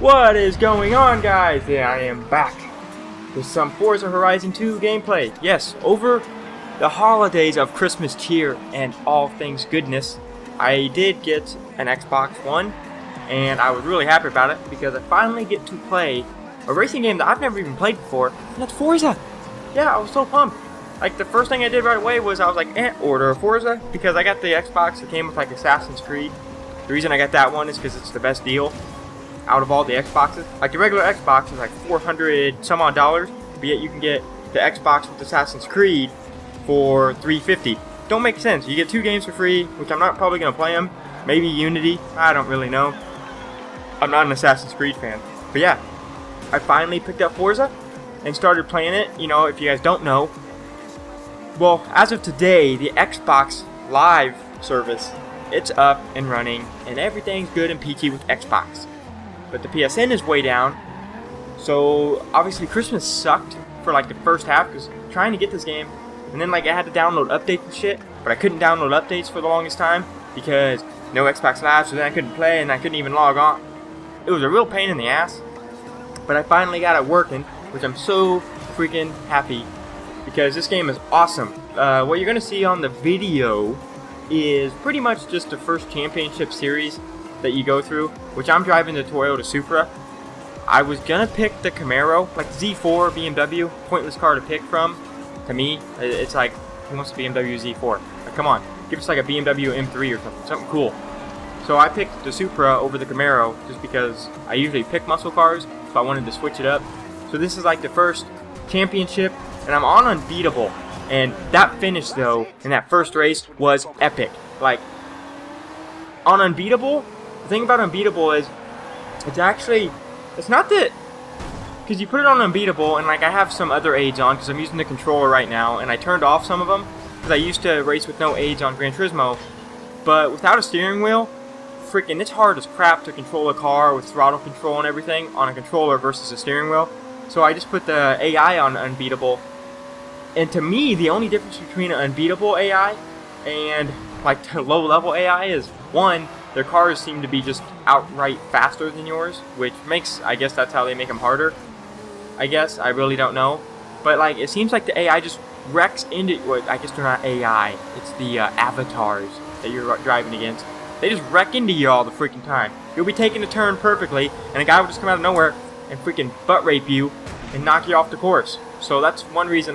What is going on, guys? Yeah, I am back with some Forza Horizon 2 gameplay. Yes, over the holidays of Christmas cheer and all things goodness, I did get an Xbox One, and I was really happy about it because I finally get to play a racing game that I've never even played before, and that's Forza. Yeah, I was so pumped. Like, the first thing I did right away was I was like, order a Forza, because I got the Xbox that came with like Assassin's Creed. The reason I got that one is because it's the best deal out of all the Xboxes. Like, the regular Xbox is like $400 some odd, but yet you can get the Xbox with Assassin's Creed for $350. Don't make sense. You get two games for free, which I'm not probably going to play them. Maybe Unity, I don't really know. I'm not an Assassin's Creed fan. But yeah, I finally picked up Forza and started playing it. You know, if you guys don't know, well, as of today, the Xbox Live service, it's up and running, and everything's good and peachy with Xbox. But the PSN is way down, so obviously Christmas sucked for like the first half, because trying to get this game, and then like I had to download updates and shit, but I couldn't download updates for the longest time, because no Xbox Live, so then I couldn't play, and I couldn't even log on. It was a real pain in the ass, but I finally got it working, which I'm so freaking happy, because this game is awesome. What you're going to see on the video is pretty much just the first championship series that you go through, which I'm driving the Toyota Supra. I was gonna pick the Camaro, like Z4 BMW, pointless car to pick from. To me, it's like, who wants a BMW Z4? Like, come on, give us like a BMW M3 or something cool. So I picked the Supra over the Camaro just because I usually pick muscle cars, so I wanted to switch it up. So this is like the first championship, and I'm on Unbeatable. And that finish though, in that first race, was epic. Like, on Unbeatable, the thing about Unbeatable is, it's not that, because you put it on Unbeatable, and like I have some other aids on, because I'm using the controller right now, and I turned off some of them, because I used to race with no aids on Gran Turismo, but without a steering wheel, freaking, it's hard as crap to control a car with throttle control and everything on a controller versus a steering wheel. So I just put the AI on Unbeatable, and to me, the only difference between an Unbeatable AI and like the low-level AI is, one, their cars seem to be just outright faster than yours, which makes, I guess that's how they make them harder. I guess, I really don't know. But like, it seems like the AI just wrecks into, well, I guess they're not AI, it's the avatars that you're driving against. They just wreck into you all the freaking time. You'll be taking a turn perfectly, and a guy will just come out of nowhere and freaking butt rape you and knock you off the course. So that's one reason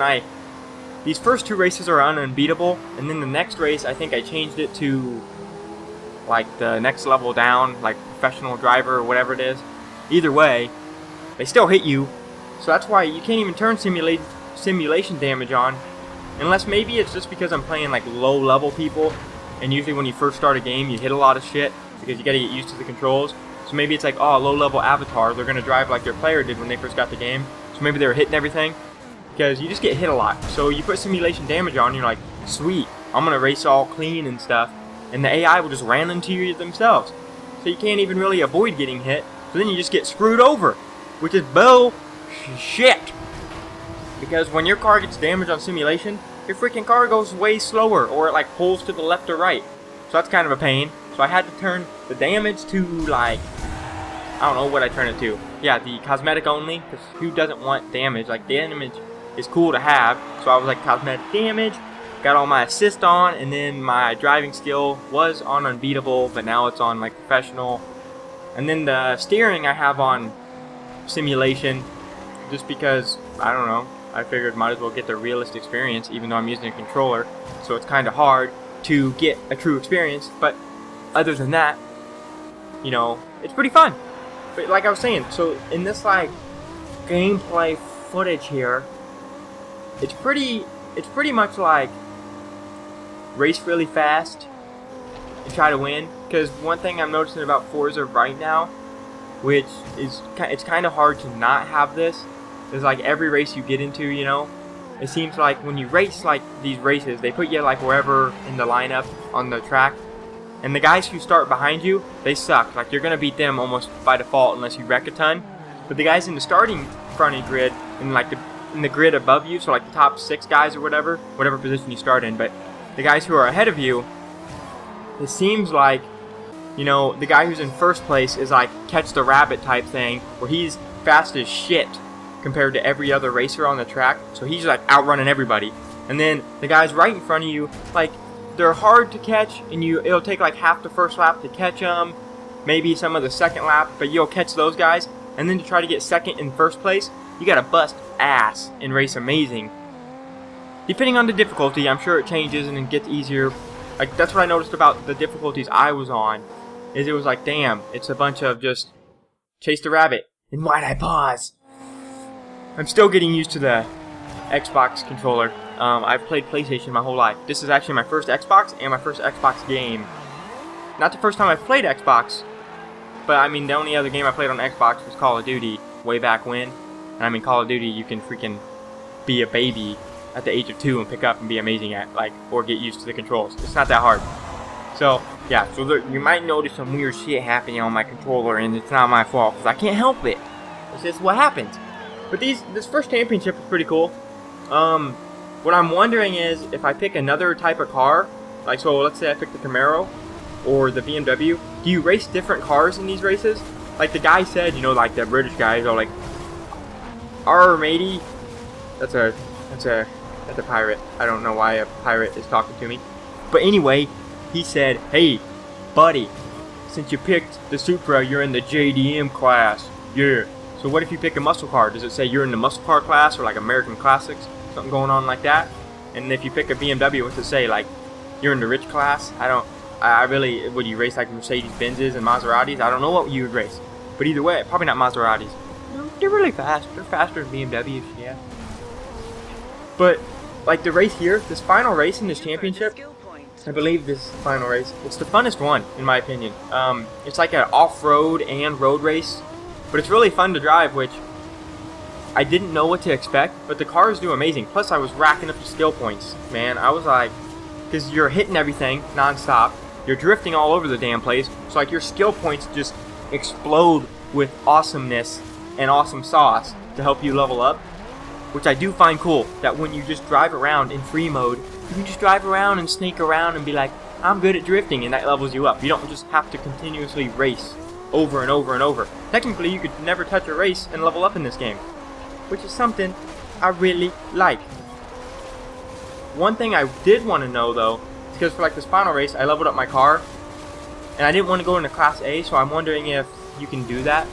these first two races are on Unbeatable, and then the next race, I think I changed it to like the next level down, like professional driver or whatever it is. Either way, they still hit you, so that's why you can't even turn simulation damage on, unless maybe it's just because I'm playing like low level people, and usually when you first start a game you hit a lot of shit because you gotta get used to the controls. So maybe it's like, oh, low level avatar, they're gonna drive like their player did when they first got the game, so maybe they were hitting everything, because you just get hit a lot. So you put simulation damage on, you're like, sweet, I'm gonna race all clean and stuff, and the AI will just ran into you themselves. So you can't even really avoid getting hit, so then you just get screwed over, which is bullshit. Because when your car gets damaged on simulation, your freaking car goes way slower, or it like pulls to the left or right. So that's kind of a pain. So I had to turn the damage to like, I don't know what I turned it to. Yeah, the cosmetic only, because who doesn't want damage? Like, damage is cool to have, so I was like, cosmetic damage. Got all my assist on, and then my driving skill was on Unbeatable, but now it's on like professional. And then the steering I have on simulation, just because, I don't know, I figured might as well get the realist experience, even though I'm using a controller, so it's kind of hard to get a true experience. But other than that, you know, it's pretty fun. But like I was saying, so in this like gameplay footage here, it's pretty much like race really fast and try to win. Because one thing I'm noticing about Forza right now, which is, it's kind of hard to not have this, is like every race you get into, you know, it seems like when you race like these races, they put you like wherever in the lineup on the track, and the guys who start behind you, they suck. Like, you're gonna beat them almost by default unless you wreck a ton. But the guys in the starting front of the grid, in like in the grid above you, so like the top 6 guys or whatever position you start in, but the guys who are ahead of you, it seems like you know, the guy who's in first place is like catch the rabbit type thing, where he's fast as shit compared to every other racer on the track. So he's like outrunning everybody. And then the guys right in front of you, like, they're hard to catch, and it'll take like half the first lap to catch them, maybe some of the second lap, but you'll catch those guys. And then to try to get second in first place, you gotta bust ass and race amazing. Depending on the difficulty, I'm sure it changes and it gets easier. Like, that's what I noticed about the difficulties I was on, is it was like, damn, it's a bunch of just chase the rabbit. And why'd I pause? I'm still getting used to the Xbox controller. I've played PlayStation my whole life. This is actually my first Xbox and my first Xbox game. Not the first time I've played Xbox, but I mean, the only other game I played on Xbox was Call of Duty way back when. And I mean, Call of Duty, you can freaking be a baby at the age of 2 and pick up and be amazing at, like, or get used to the controls. It's not that hard. So, yeah, so you might notice some weird shit happening on my controller, and it's not my fault, because I can't help it. It's just what happens. But this first championship is pretty cool. What I'm wondering is, if I pick another type of car, like, so let's say I pick the Camaro or the BMW, do you race different cars in these races? Like the guy said, you know, like the British guys are like, "Arr, matey." That's a pirate. I don't know why a pirate is talking to me. But anyway, he said, "Hey, buddy, since you picked the Supra, you're in the JDM class. Yeah. So what if you pick a muscle car? Does it say you're in the muscle car class or like American Classics? Something going on like that? And if you pick a BMW, what's it say? Like, you're in the rich class? I really, would you race like Mercedes Benzes and Maseratis? I don't know what you would race. But either way, probably not Maseratis. They're really fast. They're faster than BMWs, yeah. But, like the race here, this final race in this championship, I believe this final race, it's the funnest one, in my opinion. It's like an off-road and road race, but it's really fun to drive, which I didn't know what to expect, but the cars do amazing. Plus, I was racking up the skill points, man. I was like, because you're hitting everything non-stop, you're drifting all over the damn place, so like your skill points just explode with awesomeness and awesome sauce to help you level up, which I do find cool, that when you just drive around in free mode, you can just drive around and snake around and be like, I'm good at drifting, and that levels you up. You don't just have to continuously race over and over and over. Technically, you could never touch a race and level up in this game, which is something I really like. One thing I did want to know though, because for like this final race, I leveled up my car, and I didn't want to go into Class A, so I'm wondering if you can do that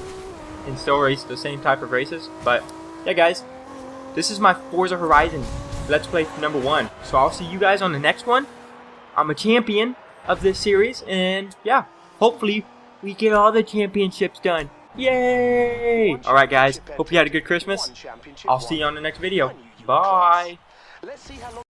and still race the same type of races. But yeah, guys, this is my Forza Horizon Let's Play number 1. So I'll see you guys on the next one. I'm a champion of this series, and yeah, hopefully we get all the championships done. Yay! Alright guys, hope you had a good Christmas. I'll see you on the next video. Bye!